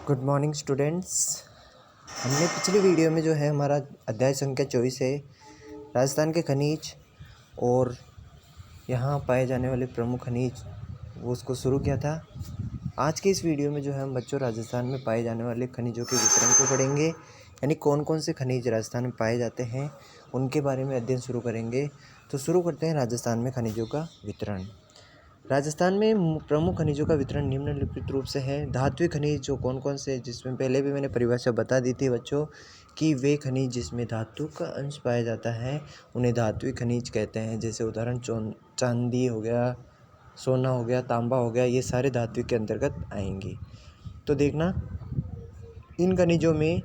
Good morning students. हमने पिछली video में जो है हमारा अध्याय संख्या 24 है राजस्थान के खनिज और यहाँ पाए जाने वाले प्रमुख खनिज वो उसको शुरू किया था। आज के इस वीडियो में जो है हम बच्चों राजस्थान में पाए जाने वाले खनिजों के वितरण को पढ़ेंगे, यानी कौन कौन से खनिज राजस्थान में पाए जाते हैं उनके बारे में अध्ययन शुरू करेंगे। तो शुरू करते हैं राजस्थान में खनिजों का वितरण। राजस्थान में प्रमुख खनिजों का वितरण निम्नलिखित रूप से है। धात्विक खनिज जो कौन कौन से, जिसमें पहले भी मैंने परिभाषा बता दी थी बच्चों कि वे खनिज जिसमें धातु का अंश पाया जाता है उन्हें धात्विक खनिज कहते हैं। जैसे उदाहरण चांदी हो गया, सोना हो गया, तांबा हो गया, ये सारे धात्विक के अंतर्गत आएंगे। तो देखना, इन खनिजों में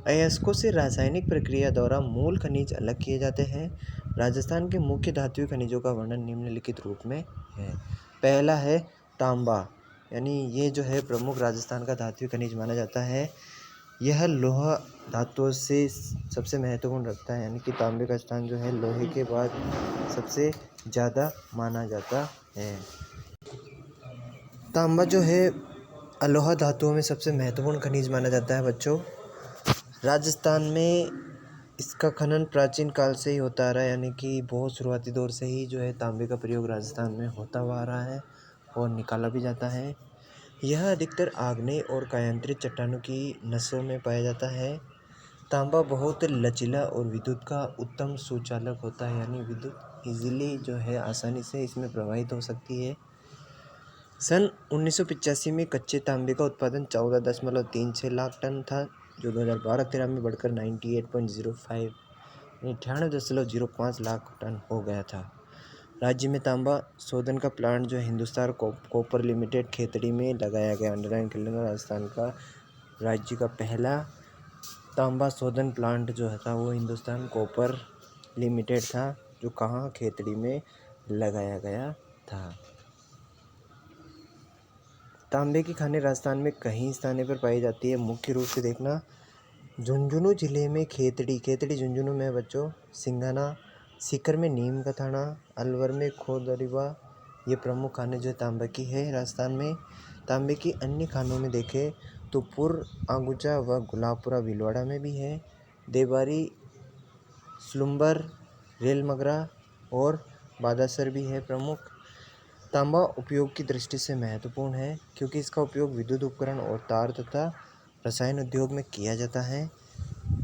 अयस्कों से रासायनिक प्रक्रिया द्वारा मूल खनिज अलग किए जाते हैं। राजस्थान के मुख्य धात्विक खनिजों का वर्णन निम्नलिखित रूप में है। पहला है तांबा, यानी ये जो है प्रमुख राजस्थान का धात्विक खनिज माना जाता है। यह लोहा धातुओं से सबसे महत्वपूर्ण रखता है, यानी कि तांबे का स्थान जो है लोहे के बाद सबसे ज़्यादा माना जाता है। तांबा जो है अलोहा धातुओं में सबसे महत्वपूर्ण खनिज माना जाता है बच्चों। राजस्थान में इसका खनन प्राचीन काल से ही होता आ रहा है, यानी कि बहुत शुरुआती दौर से ही जो है तांबे का प्रयोग राजस्थान में होता हुआ आ रहा है और निकाला भी जाता है। यह अधिकतर आग्नेय और कायांतरित चट्टानों की नसों में पाया जाता है। तांबा बहुत लचीला और विद्युत का उत्तम सुचालक होता है, यानी विद्युत इजीली जो है आसानी से इसमें प्रवाहित हो सकती है। सन 1985 में कच्चे तांबे का उत्पादन 14.36 लाख टन था, जो 2012-13 में बढ़कर 98.05 लाख टन हो गया था। राज्य में तांबा शोधन का प्लांट जो है हिंदुस्तान कॉपर लिमिटेड खेतड़ी में लगाया गया। अंडरलाइन कर लेना, राजस्थान का राज्य का पहला तांबा शोधन प्लांट जो था वो हिंदुस्तान कॉपर लिमिटेड था, जो कहाँ खेतड़ी में लगाया गया था। तांबे की खानें राजस्थान में कई स्थानों पर पाई जाती है। मुख्य रूप से देखना, झुंझुनू जिले में खेतड़ी झुंझुनू में बच्चों, सिंघाना, सीकर में नीम का थाना, अलवर में खोदरीबा, ये प्रमुख खाने जो तांबे की है राजस्थान में। तांबे की अन्य खानों में देखें तो पुर, आगुचा व गुलाबपुरा भीलवाड़ा में भी है। देवारी, स्लुम्बर, रेलमगरा और बादासर भी है प्रमुख। तांबा उपयोग की दृष्टि से महत्वपूर्ण है क्योंकि इसका उपयोग विद्युत उपकरण और तार तथा रसायन उद्योग में किया जाता है।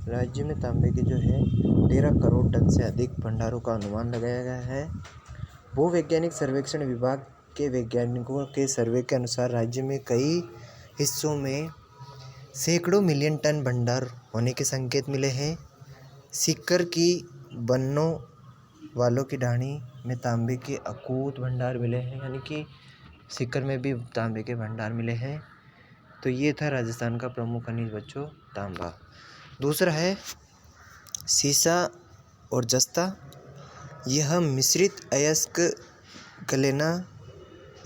राज्य में तांबे के जो है 13 करोड़ टन से अधिक भंडारों का अनुमान लगाया गया है। भूवैज्ञानिक सर्वेक्षण विभाग के वैज्ञानिकों के सर्वे के अनुसार राज्य में कई हिस्सों में सैकड़ों मिलियन टन भंडार होने के संकेत मिले हैं। सीकर की बन्नों वालों की ढाणी में तांबे के अकूत भंडार मिले हैं, यानी कि सीकर में भी तांबे के भंडार मिले हैं। तो ये था राजस्थान का प्रमुख खनिज बच्चों, तांबा। दूसरा है सीसा और जस्ता। यह मिश्रित अयस्क गलेना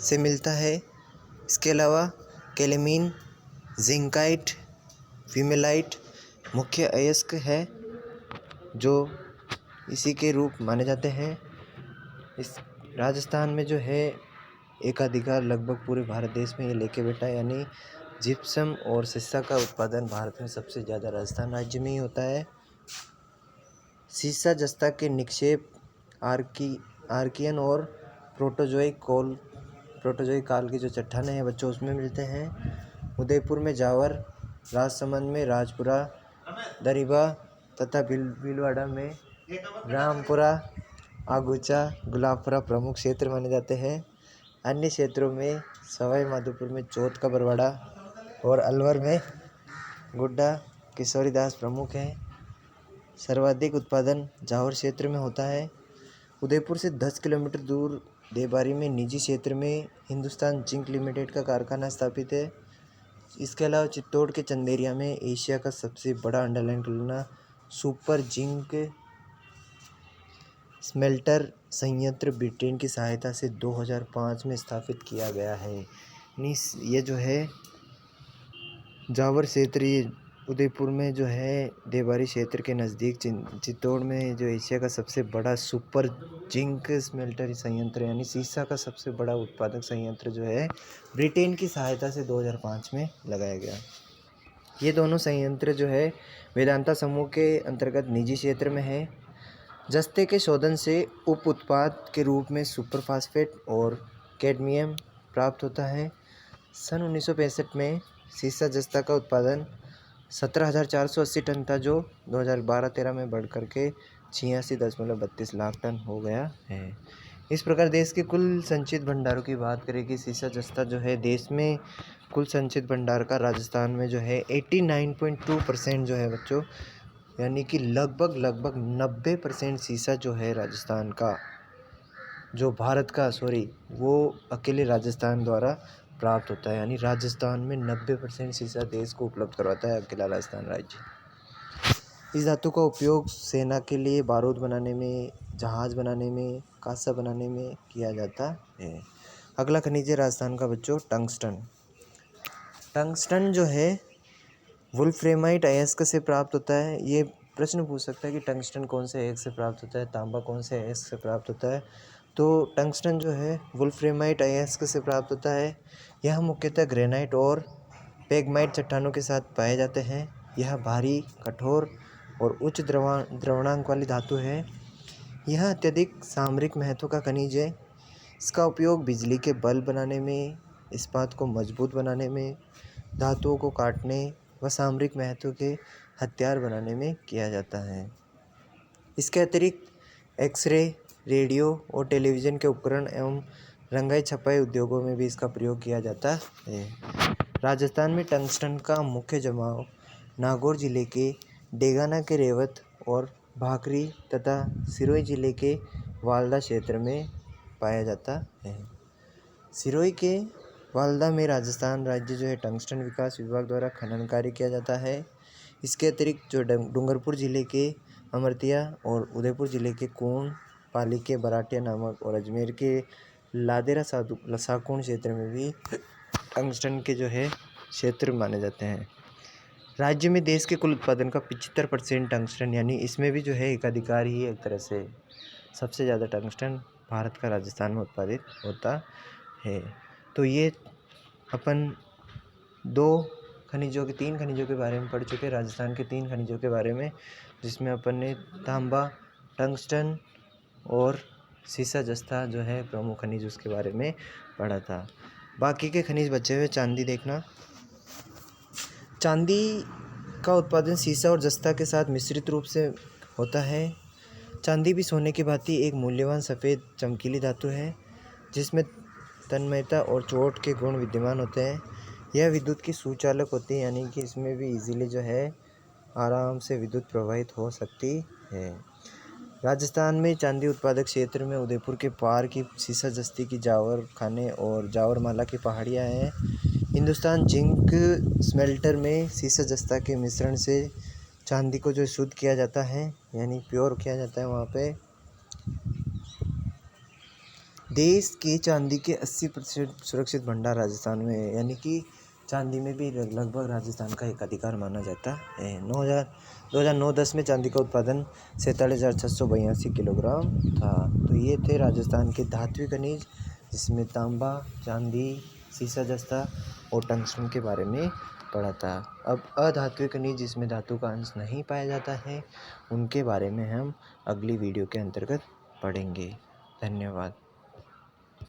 से मिलता है। इसके अलावा कैलेमीन, जिंकाइट, विमेलाइट मुख्य अयस्क है जो इसी के रूप माने जाते हैं। इस राजस्थान में जो है एकाधिकार लगभग पूरे भारत देश में ये लेके बैठा है, यानी जिप्सम और सीसा का उत्पादन भारत में सबसे ज़्यादा राजस्थान राज्य में ही होता है। सीसा जस्ता के निक्षेप आर्कियन और प्रोटोजोइक काल की जो चट्टानें हैं बच्चों उसमें मिलते हैं। उदयपुर में जावर, राजसमंद में राजपुरा, दरिबा तथा भीलवाड़ा में रामपुरा, आगुचा, गुलाबपुरा प्रमुख क्षेत्र माने जाते हैं। अन्य क्षेत्रों में सवाई माधोपुर में चौथ का बरवाड़ा और अलवर में गुड्डा, किशोरीदास प्रमुख हैं। सर्वाधिक उत्पादन जावर क्षेत्र में होता है। उदयपुर से 10 किलोमीटर दूर देबारी में निजी क्षेत्र में हिंदुस्तान जिंक लिमिटेड का कारखाना स्थापित है। इसके अलावा चित्तौड़ के चंदेरिया में एशिया का सबसे बड़ा अंडरलाइन करना सुपर जिंक स्मेल्टर संयंत्र ब्रिटेन की सहायता से 2005 में स्थापित किया गया है। ये जो है जावर क्षेत्र, ये उदयपुर में जो है देबारी क्षेत्र के नज़दीक चित्तौड़ में जो एशिया का सबसे बड़ा सुपर जिंक स्मेल्टर संयंत्र यानी सीसा का सबसे बड़ा उत्पादक संयंत्र जो है ब्रिटेन की सहायता से 2005 में लगाया गया। ये दोनों संयंत्र जो है वेदांता समूह के अंतर्गत निजी क्षेत्र में है। जस्ते के शोधन से उप उत्पाद के रूप में सुपर फास्फेट और कैडमियम प्राप्त होता है। सन 1965 में सीसा जस्ता का उत्पादन 17,480 टन था, जो 2012-13 में बढ़ कर के 86.32 लाख टन हो गया है। इस प्रकार देश के कुल संचित भंडारों की बात करें कि सीसा जस्ता जो है देश में कुल संचित भंडार का राजस्थान में जो है 89.2% जो है बच्चों, यानी कि लगभग 90% सीसा जो है राजस्थान का, जो भारत का वो अकेले राजस्थान द्वारा प्राप्त होता है। यानी राजस्थान में 90% सीसा देश को उपलब्ध करवाता है अकेला राजस्थान राज्य। इस धातु का उपयोग सेना के लिए बारूद बनाने में, जहाज़ बनाने में, कांसा बनाने में किया जाता है। अगला खनिज है राजस्थान का बच्चों टंगस्टन। टंगस्टन जो है वुल्फ्रेमाइट अयस्क से प्राप्त होता है। ये प्रश्न पूछ सकता है कि टंगस्टन कौन से अयस्क से प्राप्त होता है, तांबा कौन से अयस्क से प्राप्त होता है। तो टंगस्टन जो है वुल्फ्रेमाइट अयस्क से प्राप्त होता है। यह मुख्यतः ग्रेनाइट और पेगमाइट चट्टानों के साथ पाए जाते हैं। यह भारी, कठोर और उच्च द्रवणांक वाली धातु है। यह अत्यधिक सामरिक महत्व का खनिज है। इसका उपयोग बिजली के बल्ब बनाने में, इस्पात को मजबूत बनाने में, धातुओं को काटने व सामरिक महत्व के हथियार बनाने में किया जाता है। इसके अतिरिक्त एक्सरे, रेडियो और टेलीविज़न के उपकरण एवं रंगाई छपाई उद्योगों में भी इसका प्रयोग किया जाता है। राजस्थान में टंगस्टन का मुख्य जमाव नागौर जिले के डेगाना के रेवत और भाकरी तथा सिरोही जिले के वालदा क्षेत्र में पाया जाता है। सिरोही के वालदा में राजस्थान राज्य जो है टंगस्टन विकास विभाग द्वारा खनन कार्य किया जाता है। इसके अतिरिक्त जो डूंगरपुर जिले के अमरतिया और उदयपुर जिले के कोण, पाली के बराटिया नामक और अजमेर के लादेरा साकुण क्षेत्र में भी टंगस्टन के जो है क्षेत्र माने जाते हैं। राज्य में देश के कुल उत्पादन का 75% टंगस्टन, यानी इसमें भी जो है एकाधिकार ही एक तरह से सबसे ज़्यादा टंगस्टन भारत का राजस्थान में उत्पादित होता है। तो ये अपन तीन खनिजों के बारे में पढ़ चुके हैं, राजस्थान के 3 खनिजों के बारे में, जिसमें अपन ने तांबा, टंगस्टन और सीसा जस्ता जो है प्रमुख खनिज उसके बारे में पढ़ा था। बाकी के खनिज बचे हुए चांदी देखना। चांदी का उत्पादन सीसा और जस्ता के साथ मिश्रित रूप से होता है। चांदी भी सोने की भांति एक मूल्यवान सफ़ेद चमकीली धातु है, जिसमें तन्मयता और चोट के गुण विद्यमान होते हैं। यह विद्युत की सुचालक होती है, यानी कि इसमें भी इजीली जो है आराम से विद्युत प्रवाहित हो सकती है। राजस्थान में चांदी उत्पादक क्षेत्र में उदयपुर के पार की सीसा जस्ती की जावर खाने और जावरमाला की पहाड़ियाँ हैं। हिंदुस्तान जिंक स्मेल्टर में सीसा जस्ता के मिश्रण से चांदी को जो शुद्ध किया जाता है, यानी प्योर किया जाता है वहाँ पे। देश के चांदी के 80% सुरक्षित भंडार राजस्थान में है, यानी कि चांदी में भी लगभग राजस्थान का एकाधिकार माना जाता है। 2009-10 में चांदी का उत्पादन 47,682 किलोग्राम था। तो ये थे राजस्थान के धात्विक खनिज, जिसमें तांबा, चांदी, सीसा जस्ता और टंगस्टन के बारे में पढ़ा था। अब अधात्विक खनिज, जिसमें धातु का अंश नहीं पाया जाता है, उनके बारे में हम अगली वीडियो के अंतर्गत पढ़ेंगे। धन्यवाद।